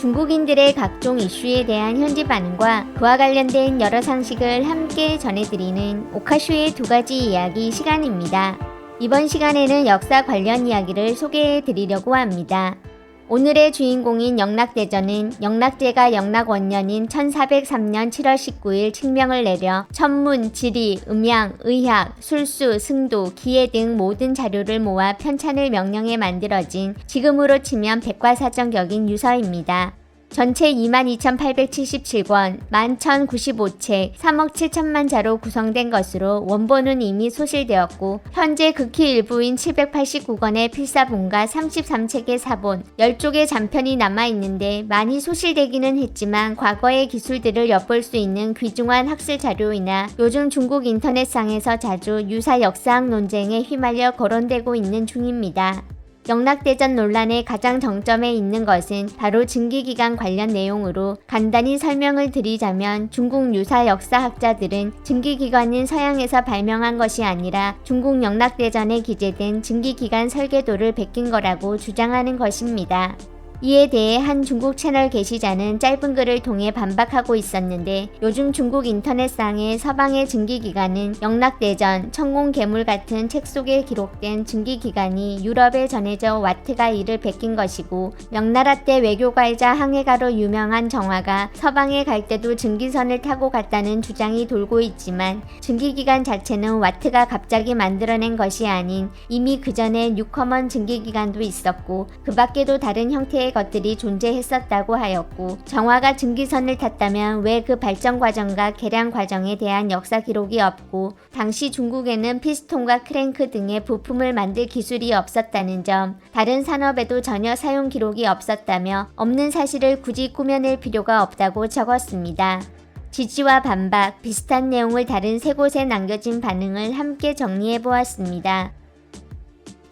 중국인들의 각종 이슈에 대한 현지 반응과 그와 관련된 여러 상식을 함께 전해드리는 오카쇼의 두 가지 이야기 시간입니다. 이번 시간에는 역사 관련 이야기를 소개해 드리려고 합니다. 오늘의 주인공인 영락대전은 영락제가 영락원년인 1403년 7월 19일 칙명을 내려 천문, 지리, 음양, 의학, 술수, 승도, 기해 등 모든 자료를 모아 편찬을 명령해 만들어진 지금으로 치면 백과사전격인 유서입니다. 전체 22,877권, 11,095책, 3억 7천만 자로 구성된 것으로 원본은 이미 소실되었고 현재 극히 일부인 789권의 필사본과 33책의 사본, 10쪽의 잔편이 남아있는데 많이 소실되기는 했지만 과거의 기술들을 엿볼 수 있는 귀중한 학술 자료이나 요즘 중국 인터넷상에서 자주 유사 역사학 논쟁에 휘말려 거론되고 있는 중입니다. 영락대전 논란의 가장 정점에 있는 것은 바로 증기기간 관련 내용으로 간단히 설명을 드리자면 중국 유사 역사학자들은 증기기관은 서양에서 발명한 것이 아니라 중국 영락대전에 기재된 증기기관 설계도를 베낀 거라고 주장하는 것입니다. 이에 대해 한 중국 채널 게시자는 짧은 글을 통해 반박하고 있었는데 요즘 중국 인터넷상의 서방의 증기기관은 영락대전, 천공괴물 같은 책 속에 기록된 증기기관이 유럽에 전해져 와트가 이를 베낀 것이고 명나라 때 외교가이자 항해가로 유명한 정화가 서방에 갈 때도 증기선을 타고 갔다는 주장이 돌고 있지만 증기기관 자체는 와트가 갑자기 만들어낸 것이 아닌 이미 그 전에 뉴커먼 증기기관도 있었고 그 밖에도 다른 형태의 것들이 존재했었다고 하였고 정화가 증기선을 탔다면 왜 그 발전 과정과 개량 과정에 대한 역사 기록이 없고 당시 중국에는 피스톤과 크랭크 등의 부품을 만들 기술이 없었다는 점, 다른 산업에도 전혀 사용 기록이 없었다며 없는 사실을 굳이 꾸며낼 필요가 없다고 적었습니다. 지지와 반박, 비슷한 내용을 다른 세 곳에 남겨진 반응을 함께 정리해보았습니다.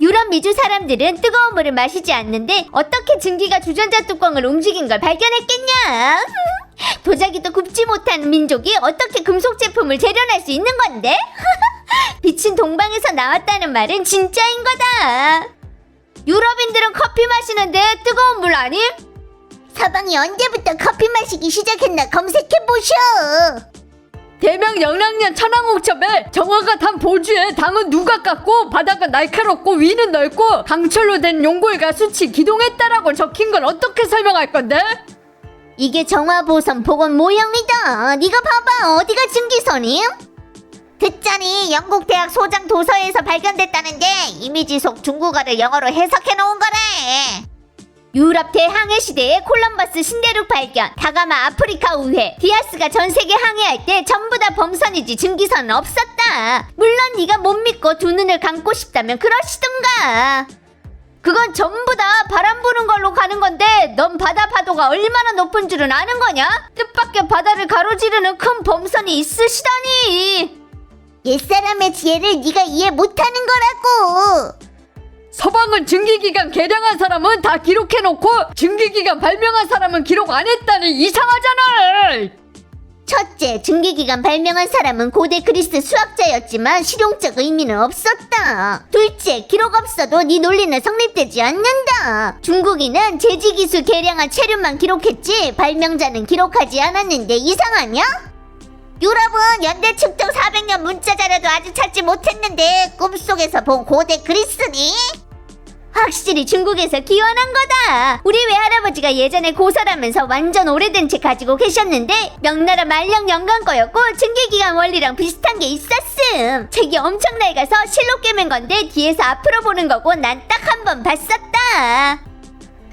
유럽 미주 사람들은 뜨거운 물을 마시지 않는데 어떻게 증기가 주전자 뚜껑을 움직인 걸 발견했겠냐? 도자기도 굽지 못하는 민족이 어떻게 금속 제품을 재련할 수 있는 건데? 빛은 동방에서 나왔다는 말은 진짜인 거다. 유럽인들은 커피 마시는데 뜨거운 물 아님? 서방이 언제부터 커피 마시기 시작했나 검색해보셔. 대명 영락년 천황옥첩에 정화가 단 보주에 당은 누가 깎고 바다가 날카롭고 위는 넓고 강철로 된 용골과 수치 기동했다라고 적힌 걸 어떻게 설명할 건데? 이게 정화보선 복원 모형이다. 네가 봐봐. 어디가 증기선임? 듣자니 영국 대학 소장 도서에서 발견됐다는데 이미지 속 중국어를 영어로 해석해 놓은 거래. 유럽 대항해 시대에 콜럼버스 신대륙 발견, 다가마 아프리카 우회, 디아스가 전세계 항해할 때 전부 다 범선이지 증기선은 없었다. 물론 네가 못 믿고 두 눈을 감고 싶다면 그러시던가. 그건 전부 다 바람 부는 걸로 가는 건데 넌 바다 파도가 얼마나 높은 줄은 아는 거냐? 뜻밖의 바다를 가로지르는 큰 범선이 있으시다니. 옛사람의 지혜를 네가 이해 못하는 거라고. 서방은 증기기관 개량한 사람은 다 기록해놓고 증기기관 발명한 사람은 기록 안 했다니 이상하잖아. 첫째, 증기기관 발명한 사람은 고대 그리스 수학자였지만 실용적 의미는 없었다. 둘째, 기록 없어도 네 논리는 성립되지 않는다. 중국인은 제지기술 개량한 체류만 기록했지 발명자는 기록하지 않았는데 이상하냐? 유럽은 연대 측정 400년 문자 자료도 아직 찾지 못했는데 꿈속에서 본 고대 그리스니? 확실히 중국에서 기원한 거다. 우리 외할아버지가 예전에 고설하면서 완전 오래된 책 가지고 계셨는데 명나라 말령 연간 거였고 증기기관 원리랑 비슷한 게 있었음. 책이 엄청 낡아서 실로 꿰맨 건데 뒤에서 앞으로 보는 거고 난 딱 한 번 봤었다.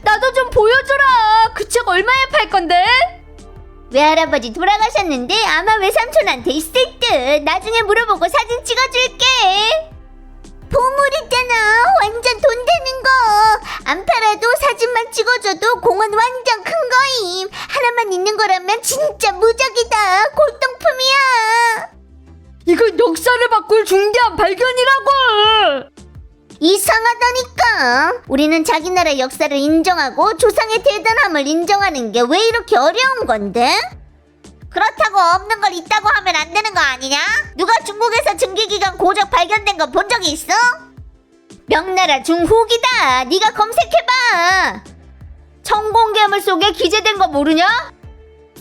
나도 좀 보여줘라. 그 책 얼마에 팔 건데? 외할아버지 돌아가셨는데 아마 외삼촌한테 있을 듯. 나중에 물어보고 사진 찍어줄게. 보물이잖아. 완전 돈 되는 거. 안 팔아도 사진만 찍어줘도 공은 완전 큰 거임. 하나만 있는 거라면 진짜 무적이다. 골동품이야. 이건 역사를 바꿀 중대한 발견이라고. 이상하다니까. 우리는 자기 나라 역사를 인정하고 조상의 대단함을 인정하는 게 왜 이렇게 어려운 건데? 그렇다고 없는 걸 있다고 하면 안 되는 거 아니냐? 누가 중국에서 증기기관 고적 발견된 거 본 적이 있어? 명나라 중후기다. 네가 검색해봐. 청공괴물 속에 기재된 거 모르냐?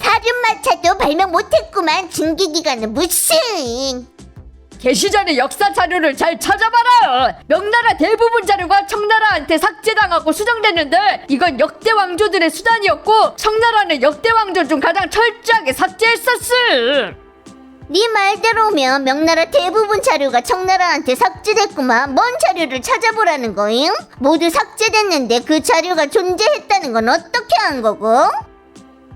사륜마차도 발명 못했구만. 증기기관은 무슨. 계시전의 역사 자료를 잘 찾아봐라. 명나라 대부분 자료가 청나라한테 삭제당하고 수정됐는데 이건 역대 왕조들의 수단이었고 청나라는 역대 왕조 중 가장 철저하게 삭제했었음. 네 말대로면 명나라 대부분 자료가 청나라한테 삭제됐구만. 뭔 자료를 찾아보라는 거임? 모두 삭제됐는데 그 자료가 존재했다는 건 어떻게 한 거고?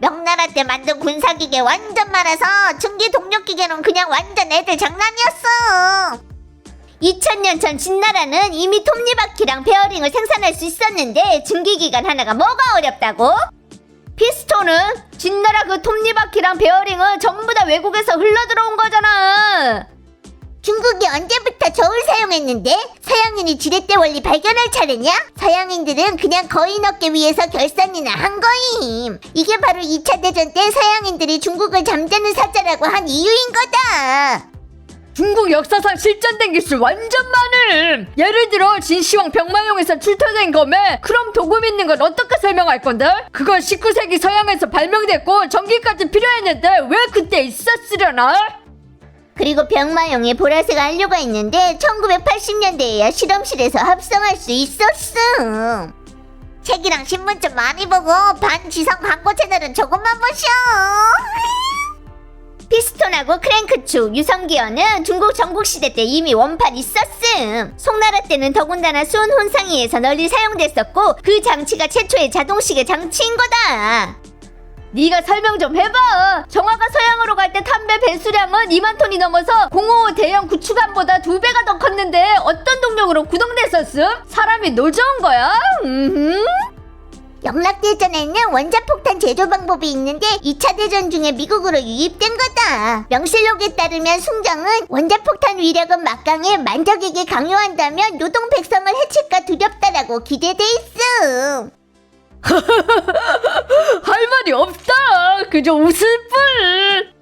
명나라 때 만든 군사기계 완전 많아서 증기 동력기계는 그냥 완전 애들 장난이었어. 2000년 전 진나라는 이미 톱니바퀴랑 베어링을 생산할 수 있었는데 증기기관 하나가 뭐가 어렵다고? 피스톤은 진나라 그 톱니바퀴랑 베어링은 전부 다 외국에서 흘러들어온 거잖아. 중국이 언제부터 저울 사용했는데? 서양인이 지렛대 원리 발견할 차례냐? 서양인들은 그냥 거인 얻기 위해서 결산이나 한 거임. 이게 바로 2차 대전 때 서양인들이 중국을 잠재는 사자라고 한 이유인 거다. 중국 역사상 실전된 기술 완전 많음. 예를 들어 진시황 병마용에서 출토된 검에 크롬 도금 있는 건 어떻게 설명할 건데? 그건 19세기 서양에서 발명됐고 전기까지 필요했는데 왜 그때 있었으려나? 그리고 병마용에 보라색 안료가 있는데 1980년대에야 실험실에서 합성할 수 있었음. 책이랑 신문 좀 많이 보고 반지성 광고 채널은 조금만 보셔. 피스톤하고 크랭크축, 유성기어는 중국 전국시대 때 이미 원판 있었음. 송나라 때는 더군다나 수온 혼상위에서 널리 사용됐었고 그 장치가 최초의 자동시계 장치인 거다. 네가 설명 좀 해봐. 정화가 서양으로 갈 때 탄배 배수량은 2만 톤이 넘어서 055 대형 구축함보다 2배가 더 컸는데 어떤 동력으로 구동됐었음? 사람이 노져온 거야? 영락대전에는 원자폭탄 제조 방법이 있는데 2차 대전 중에 미국으로 유입된 거다. 명실록에 따르면 숭정은 원자폭탄 위력은 막강해 만적에게 강요한다면 노동 백성을 해칠까 두렵다라고 기대돼 있음. 할 말이 없다. 그저 웃을 뿐.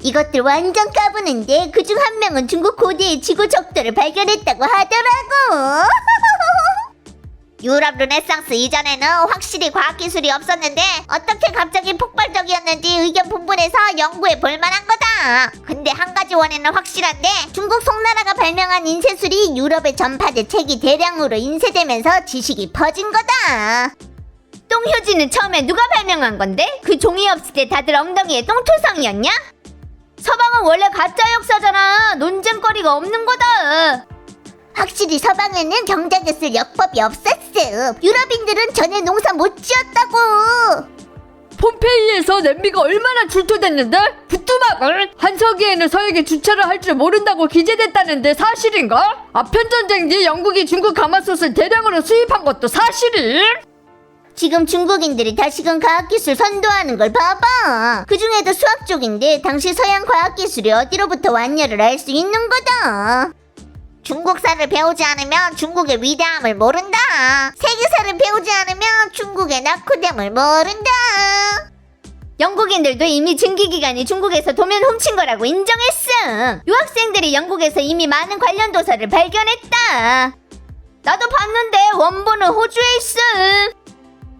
이것들 완전 까부는데 그중 한 명은 중국 고대의 지구 적도를 발견했다고 하더라고. 유럽 르네상스 이전에는 확실히 과학기술이 없었는데 어떻게 갑자기 폭발적이었는지 의견 분분해서 연구해 볼 만한 거다. 근데 한 가지 원인은 확실한데 중국 송나라가 발명한 인쇄술이 유럽에 전파돼 책이 대량으로 인쇄되면서 지식이 퍼진 거다. 똥효지는 처음에 누가 발명한 건데? 그 종이 없을 때 다들 엉덩이에 똥투성이었냐? 서방은 원래 가짜 역사잖아. 논쟁거리가 없는 거다. 확실히 서방에는 경작에 쓸 역법이 없었음. 유럽인들은 전에 농사 못 지었다고. 폼페이에서 냄비가 얼마나 출토됐는데? 부뚜막을 한서기에는 서역에 주차를 할 줄 모른다고 기재됐다는데 사실인가? 아편전쟁 뒤 영국이 중국 가마솥을 대량으로 수입한 것도 사실임? 지금 중국인들이 다시금 과학기술 선도하는 걸 봐봐. 그 중에도 수학 쪽인데 당시 서양 과학기술이 어디로부터 왔냐를 알 수 있는 거다. 중국사를 배우지 않으면 중국의 위대함을 모른다. 세계사를 배우지 않으면 중국의 낙후됨을 모른다. 영국인들도 이미 증기기관이 중국에서 도면 훔친 거라고 인정했음. 유학생들이 영국에서 이미 많은 관련 도서를 발견했다. 나도 봤는데 원본은 호주에 있음.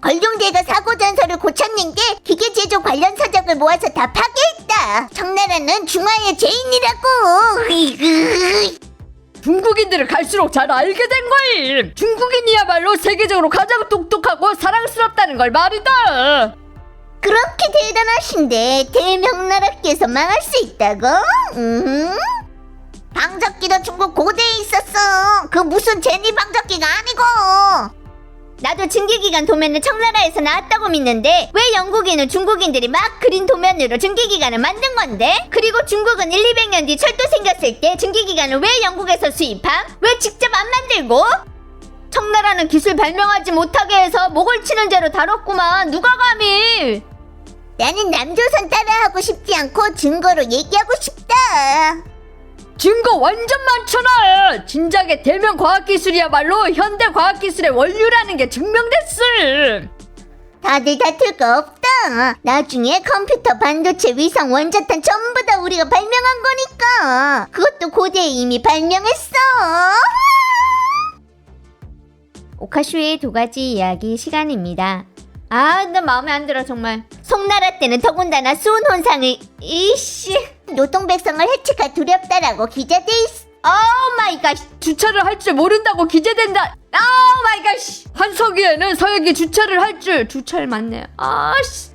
걸룡대가 사고 전설을 고쳤는데 기계 제조 관련 서적을 모아서 다 파괴했다. 청나라는 중화의 죄인이라고. 중국인들을 갈수록 잘 알게 된 거임. 중국인이야말로 세계적으로 가장 똑똑하고 사랑스럽다는 걸 말이다. 그렇게 대단하신데 대명나라께서 망할 수 있다고? 방적기도 중국 고대에 있었어. 그 무슨 제니 방적기가 아니고. 나도 증기기관 도면은 청나라에서 나왔다고 믿는데 왜 영국인은 중국인들이 막 그린 도면으로 증기기관을 만든 건데? 그리고 중국은 100~200년 뒤 철도 생겼을 때 증기기관을 왜 영국에서 수입함? 왜 직접 안 만들고? 청나라는 기술 발명하지 못하게 해서 목을 치는 죄로 다뤘구만. 누가 감히? 나는 남조선 따라하고 싶지 않고 증거로 얘기하고 싶다. 증거 완전 많잖아. 진작에 대면 과학기술이야말로 현대 과학기술의 원류라는 게 증명됐음. 다들 다툴 거 없다. 나중에 컴퓨터, 반도체, 위성, 원자탄 전부 다 우리가 발명한 거니까. 그것도 고대에 이미 발명했어. 오카슈의 두 가지 이야기 시간입니다. 아, 나 마음에 안 들어 정말. 송나라 때는 더군다나 수은 혼상을 이씨 노동 백성을 해치가 두렵다라고 기재돼 있어. 오 마이 갓. 주차를 할 줄 모른다고 기재된다. 오 마이 갓. 한석이에는 서혁이 주차를 할 줄. 주차를 맞네. 아씨.